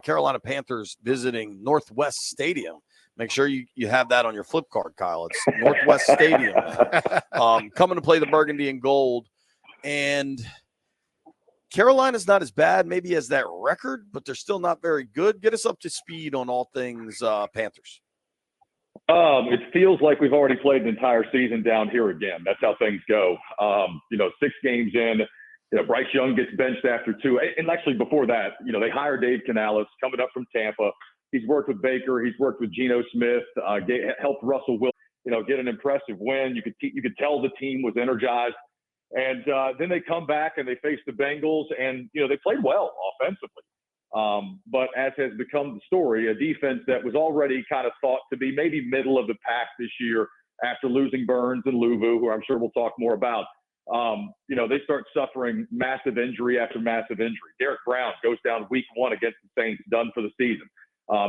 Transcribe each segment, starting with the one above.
Carolina Panthers visiting Northwest Stadium. Make sure you have that on your flip card, Kyle. It's Northwest Stadium, man. Coming to play the Burgundy and Gold. And Carolina's not as bad maybe as that record, but they're still not very good. Get us up to speed on all things Panthers. It feels like we've already played an entire season down here again. That's how things go. 6 games in, Bryce Young gets benched after 2. And actually before that, they hired Dave Canales coming up from Tampa. He's worked with Baker. He's worked with Geno Smith, helped Russell Wilson, get an impressive win. You could tell the team was energized. And then they come back and they face the Bengals, and, they played well offensively. But as has become the story, a defense that was already kind of thought to be maybe middle of the pack this year after losing Burns and Luvu, who I'm sure we'll talk more about, they start suffering massive injury after massive injury. Derek Brown goes down week 1 against the Saints, done for the season.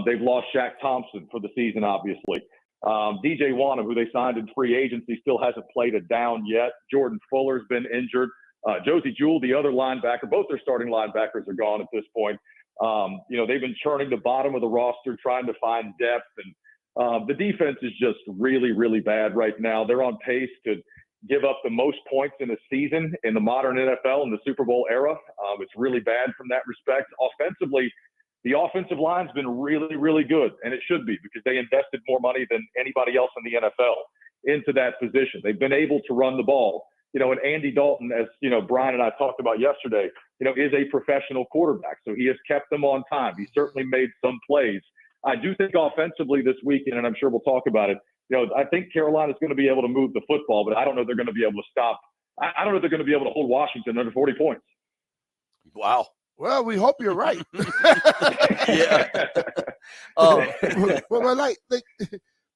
They've lost Shaq Thompson for the season, obviously. DJ Wanham, who they signed in free agency, still hasn't played a down yet. Jordan Fuller's been injured. Josie Jewell, the other linebacker, both their starting linebackers are gone at this point. They've been churning the bottom of the roster, trying to find depth. And the defense is just really, really bad right now. They're on pace to give up the most points in a season in the modern NFL in the Super Bowl era. It's really bad from that respect. Offensively, the offensive line's been really, really good, and it should be because they invested more money than anybody else in the NFL into that position. They've been able to run the ball. And Andy Dalton, as Brian and I talked about yesterday, is a professional quarterback. So he has kept them on time. He certainly made some plays. I do think offensively this weekend, and I'm sure we'll talk about it, I think Carolina's going to be able to move the football, but I don't know if they're going to be able to stop. I don't know if they're going to be able to hold Washington under 40 points. Wow. Well, we hope you're right. Yeah.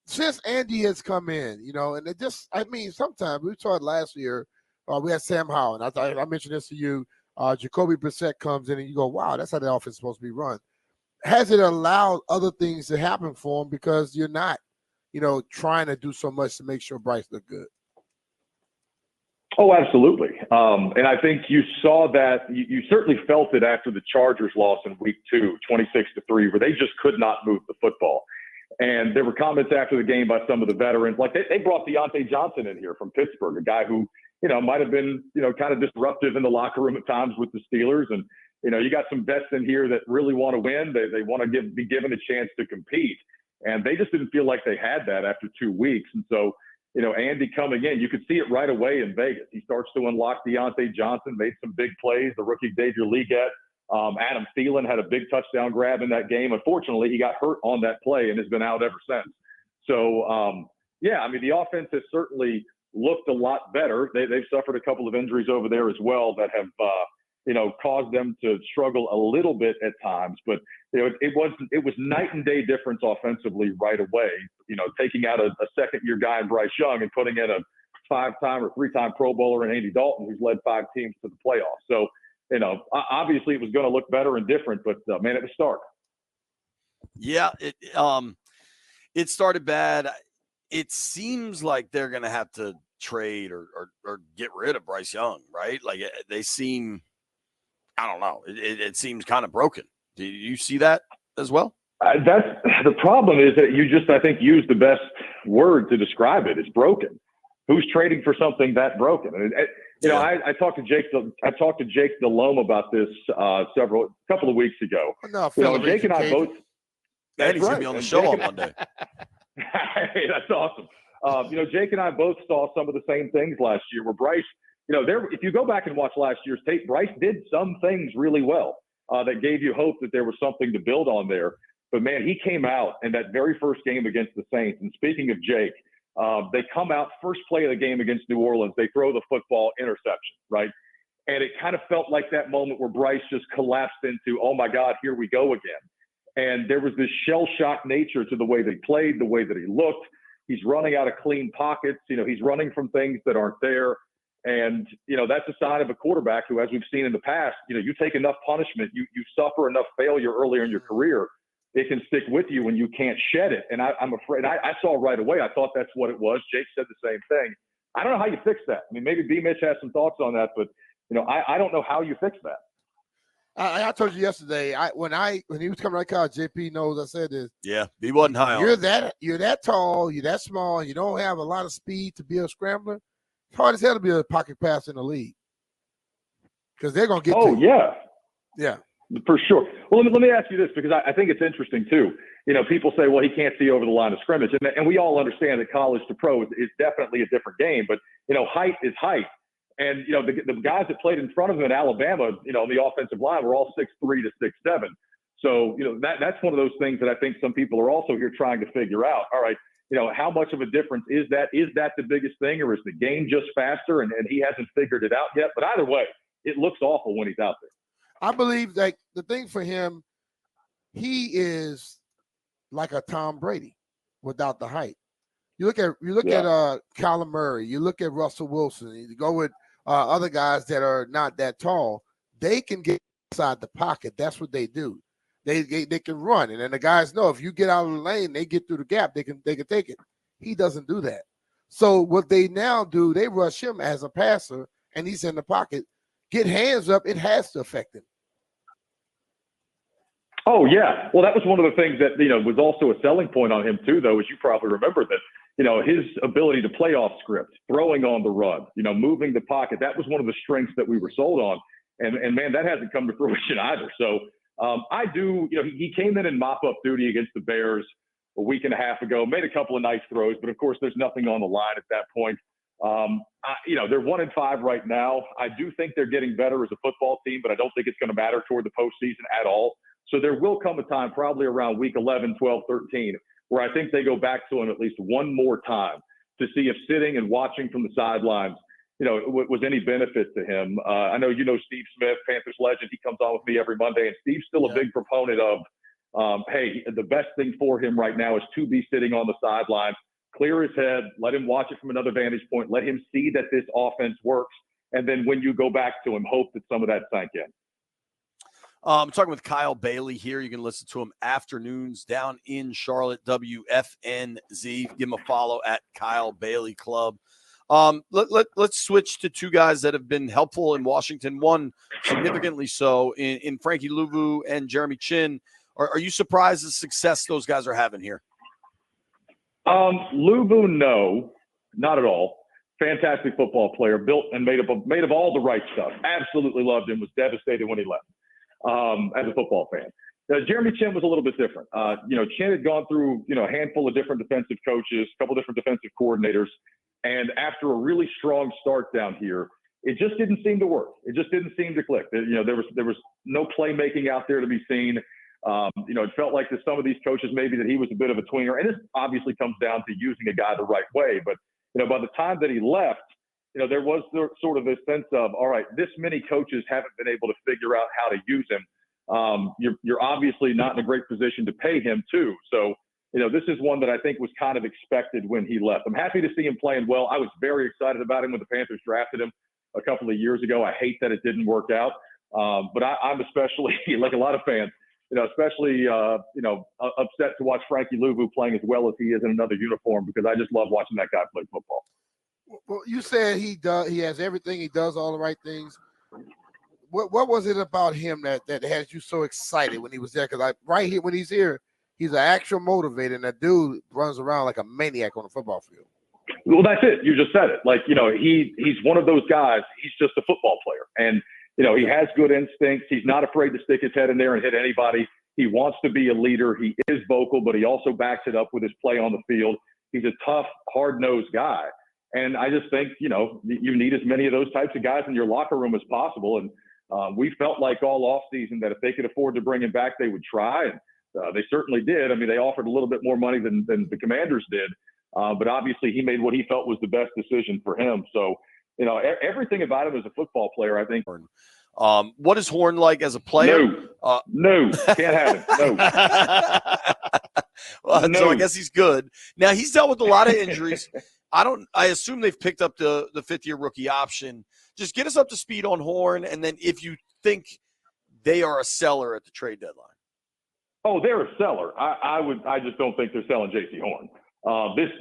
Since Andy has come in, and it just, sometimes we saw it last year. We had Sam Howell, and I mentioned this to you. Jacoby Brissett comes in, and you go, wow, that's how the offense is supposed to be run. Has it allowed other things to happen for him because you're not, trying to do so much to make sure Bryce look good? Oh, absolutely. And I think you saw that. You certainly felt it after the Chargers loss in week 2, 26-3, where they just could not move the football. And there were comments after the game by some of the veterans, like they brought Deontay Johnson in here from Pittsburgh, a guy who, might have been, kind of disruptive in the locker room at times with the Steelers. And, you got some vets in here that really want to win. They want to be given a chance to compete. And they just didn't feel like they had that after 2 weeks. And so, Andy coming in, you could see it right away in Vegas. He starts to unlock Deontay Johnson, made some big plays. The rookie Xavier Legette, Adam Thielen had a big touchdown grab in that game. Unfortunately, he got hurt on that play and has been out ever since. So, the offense has certainly looked a lot better. They've suffered a couple of injuries over there as well that have, caused them to struggle a little bit at times. But, it was night and day difference offensively right away, taking out a second-year guy in Bryce Young and putting in a 5-time or 3-time Pro Bowler in Andy Dalton, who's led 5 teams to the playoffs. So, obviously it was going to look better and different, but, man, it was stark. Yeah, it started bad. It seems like they're going to have to trade or get rid of Bryce Young, right? Like they seem, I don't know. It seems kind of broken. Do you see that as well? That's the problem is that you just, I think, used the best word to describe it. It's broken. Who's trading for something that broken? And, I talked to Jake Delhomme about this couple of weeks ago. Jake and I both. He's going to be on the show on Monday. Hey, that's awesome. Jake and I both saw some of the same things last year where Bryce, if you go back and watch last year's tape, Bryce did some things really well that gave you hope that there was something to build on there. But, man, he came out in that very first game against the Saints. And speaking of Jake, they come out first play of the game against New Orleans. They throw the football, interception, right? And it kind of felt like that moment where Bryce just collapsed into, oh, my God, here we go again. And there was this shell-shock nature to the way they played, the way that he looked. He's running out of clean pockets. He's running from things that aren't there. And, that's a sign of a quarterback who, as we've seen in the past, you take enough punishment, you suffer enough failure earlier in your career, it can stick with you when you can't shed it. And I'm afraid I saw right away. I thought that's what it was. Jake said the same thing. I don't know how you fix that. I mean, maybe BMitch has some thoughts on that, but, I don't know how you fix that. I told you yesterday. When he was coming out of college, JP knows I said this. Yeah, he wasn't high on. You're that tall, you're that small, you don't have a lot of speed to be a scrambler. It's hard as hell to be a pocket passer in the league because they're gonna get. Oh yeah, yeah, for sure. Well, let me ask you this because I think it's interesting too. People say, well, he can't see over the line of scrimmage, and we all understand that college to pro is definitely a different game. But height is height. And, the guys that played in front of him in Alabama, on the offensive line were all 6'3" to 6'7". So, that's one of those things that I think some people are also here trying to figure out. All right, how much of a difference is that? Is that the biggest thing, or is the game just faster and he hasn't figured it out yet? But either way, it looks awful when he's out there. I believe that the thing for him, he is like a Tom Brady without the height. You look at Kyler Murray, you look at Russell Wilson, you go with other guys that are not that tall, they can get inside the pocket. That's what they do. They can run, and then the guys know if you get out of the lane, they get through the gap. They can take it. He doesn't do that. So what they now do, they rush him as a passer, and he's in the pocket. Get hands up. It has to affect him. Oh yeah. Well, that was one of the things that was also a selling point on him too, though, as you probably remember that. His ability to play off script, throwing on the run, moving the pocket, that was one of the strengths that we were sold on. And man, that hasn't come to fruition either. So he came in mop-up duty against the Bears a week and a half ago, made a couple of nice throws, but of course there's nothing on the line at that point. They're 1-5 right now. I do think they're getting better as a football team, but I don't think it's going to matter toward the postseason at all. So there will come a time probably around week 11, 12, 13, where I think they go back to him at least one more time to see if sitting and watching from the sidelines, was any benefit to him. I know Steve Smith, Panthers legend. He comes on with me every Monday, and Steve's still a big proponent of, hey, the best thing for him right now is to be sitting on the sidelines, clear his head, let him watch it from another vantage point, let him see that this offense works, and then when you go back to him, hope that some of that sank in. I'm talking with Kyle Bailey here. You can listen to him afternoons down in Charlotte, WFNZ. Give him a follow at Kyle Bailey Club. Let's switch to two guys that have been helpful in Washington. One significantly so in Frankie Luvu and Jeremy Chin. Are you surprised at the success those guys are having here? Luvu, no, not at all. Fantastic football player, built and made of all the right stuff. Absolutely loved him. Was devastated when he left. As a football fan. Jeremy Chin was a little bit different. Chin had gone through, a handful of different defensive coaches, a couple different defensive coordinators. And after a really strong start down here, it just didn't seem to work. It just didn't seem to click. There was no playmaking out there to be seen. It felt like to some of these coaches maybe that he was a bit of a twinger. And this obviously comes down to using a guy the right way. But, by the time that he left, there was sort of this sense of, all right, this many coaches haven't been able to figure out how to use him. You're obviously not in a great position to pay him too. So, this is one that I think was kind of expected when he left. I'm happy to see him playing well. I was very excited about him when the Panthers drafted him a couple of years ago. I hate that it didn't work out. But I'm especially, like a lot of fans, especially, upset to watch Frankie Luvu playing as well as he is in another uniform because I just love watching that guy play football. Well, you said he has everything. He does all the right things. What was it about him that had you so excited when he was there? Because right here, when he's here, he's an actual motivator, and that dude runs around like a maniac on the football field. Well, that's it. You just said it. Like, he's one of those guys. He's just a football player. And, he has good instincts. He's not afraid to stick his head in there and hit anybody. He wants to be a leader. He is vocal, but he also backs it up with his play on the field. He's a tough, hard-nosed guy. And I just think, you need as many of those types of guys in your locker room as possible. And we felt like all offseason that if they could afford to bring him back, they would try. And they certainly did. I mean, they offered a little bit more money than the Commanders did. But obviously he made what he felt was the best decision for him. So, everything about him as a football player, I think. What is Horn like as a player? No, can't have it. No. Well, no. So I guess he's good. Now he's dealt with a lot of injuries. I assume they've picked up the fifth-year rookie option. Just get us up to speed on Horn, and then if you think they are a seller at the trade deadline. Oh, they're a seller. I just don't think they're selling J.C. Horn.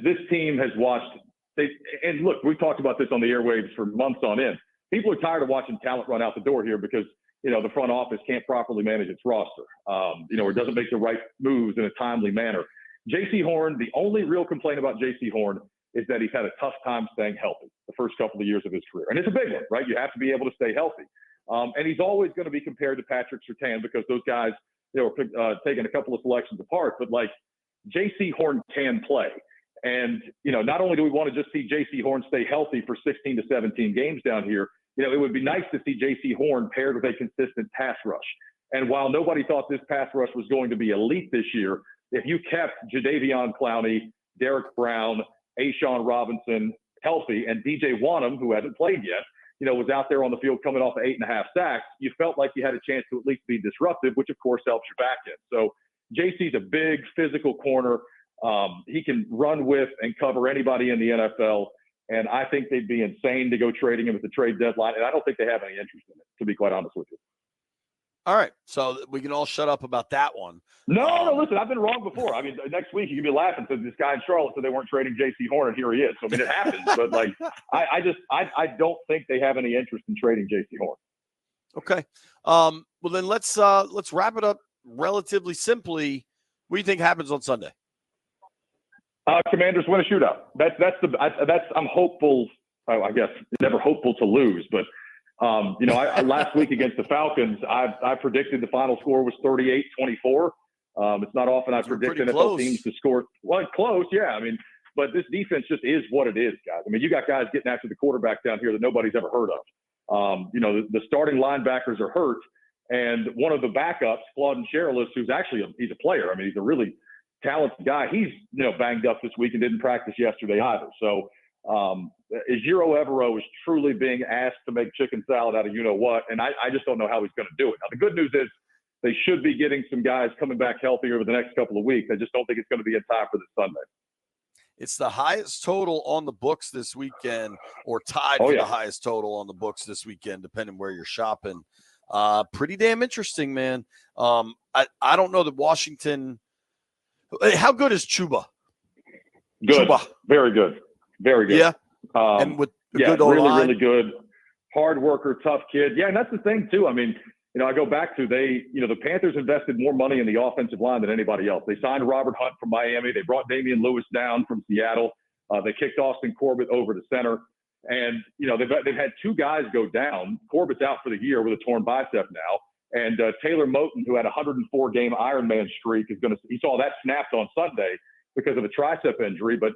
This team has watched and look, we talked about this on the airwaves for months on end. People are tired of watching talent run out the door here because the front office can't properly manage its roster, or doesn't make the right moves in a timely manner. J.C. Horn, the only real complaint about J.C. Horn is that he's had a tough time staying healthy the first couple of years of his career. And it's a big one, right? You have to be able to stay healthy. And he's always going to be compared to Patrick Surtain because those guys, were taking a couple of selections apart. But, J.C. Horn can play. And, not only do we want to just see J.C. Horn stay healthy for 16 to 17 games down here, it would be nice to see J.C. Horn paired with a consistent pass rush. And while nobody thought this pass rush was going to be elite this year, if you kept Jadeveon Clowney, Derek Brown, A'Shawn Robinson healthy, and DJ Wanham, who hasn't played yet, was out there on the field coming off of 8.5 sacks, you felt like you had a chance to at least be disruptive, which of course helps your back end. So JC's a big physical corner. He can run with and cover anybody in the NFL. And I think they'd be insane to go trading him at the trade deadline. And I don't think they have any interest in it, to be quite honest with you. All right. So we can all shut up about that one. No, listen, I've been wrong before. I mean, next week you can be laughing because this guy in Charlotte said they weren't trading J.C. Horn, and here he is. So, it happens. But, I don't think they have any interest in trading J.C. Horn. Okay. Well, then let's wrap it up relatively simply. What do you think happens on Sunday? Commanders win a shootout. I'm hopeful. I guess never hopeful to lose, but last week against the Falcons, I predicted the final score was 38-24. It's not often I predict NFL teams to score close. Yeah, but this defense just is what it is, guys. You got guys getting after the quarterback down here that nobody's ever heard of. The starting linebackers are hurt, and one of the backups, Claudin Sherrillis, who's actually he's a player. He's a really talented guy. He's banged up this week and didn't practice yesterday either. So Ejiro Evero is truly being asked to make chicken salad out of what, and I just don't know how he's going to do it. Now the good news is they should be getting some guys coming back healthy over the next couple of weeks. I just don't think it's going to be in time for this Sunday. It's the highest total on the books this weekend, or tied for the highest total on the books this weekend, depending where you're shopping. Pretty damn interesting, man. I don't know that Washington. How good is Chuba? Good. Chuba. Very good. Very good. Yeah. And with good O-line. Really good. Hard worker, tough kid. Yeah, and that's the thing too. I go back to the Panthers invested more money in the offensive line than anybody else. They signed Robert Hunt from Miami. They brought Damian Lewis down from Seattle. They kicked Austin Corbett over to center. And, they've had two guys go down. Corbett's out for the year with a torn bicep now. And Taylor Moton, who had a 104-game Ironman streak, he saw that snapped on Sunday because of a tricep injury. But,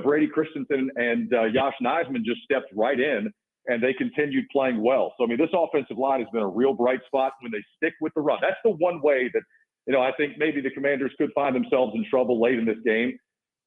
Brady Christensen and Josh Neisman just stepped right in, and they continued playing well. So, this offensive line has been a real bright spot when they stick with the run. That's the one way that, I think maybe the Commanders could find themselves in trouble late in this game,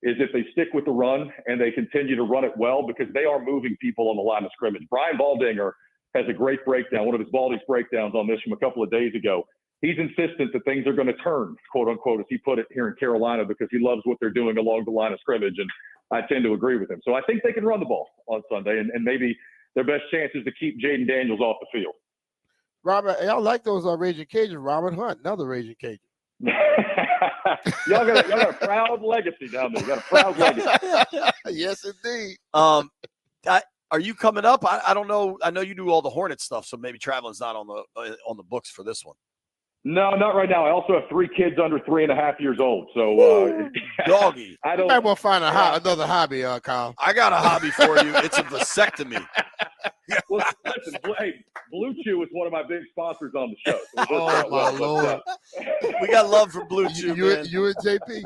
is if they stick with the run and they continue to run it well, because they are moving people on the line of scrimmage. Brian Baldinger has a great breakdown, one of his Baldy's breakdowns on this from a couple of days ago. He's insistent that things are going to turn, quote unquote, as he put it, here in Carolina, because he loves what they're doing along the line of scrimmage. And I tend to agree with him. So I think they can run the ball on Sunday, and maybe their best chance is to keep Jaden Daniels off the field. Robert, I like those Raging Cajuns. Robert Hunt, another Raging Cajun. y'all got a proud legacy down there. You got a proud legacy. Yes, indeed. Are you coming up? I don't know. I know you do all the Hornet stuff, so maybe traveling's not on the books for this one. No, not right now. I also have 3 kids under 3.5 years old. So, doggy. I don't. You might want to find another hobby, Kyle. I got a hobby for you. It's a vasectomy. Well, listen, hey, Blue Chew is one of my big sponsors on the show. So oh my Lord! We got love for Blue Chew, man. You and JP.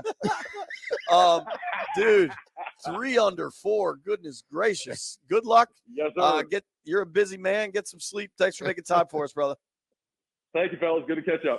Dude, 3 under 4. Goodness gracious. Good luck. Yes, sir. You're a busy man. Get some sleep. Thanks for making time for us, brother. Thank you, fellas. Good to catch up.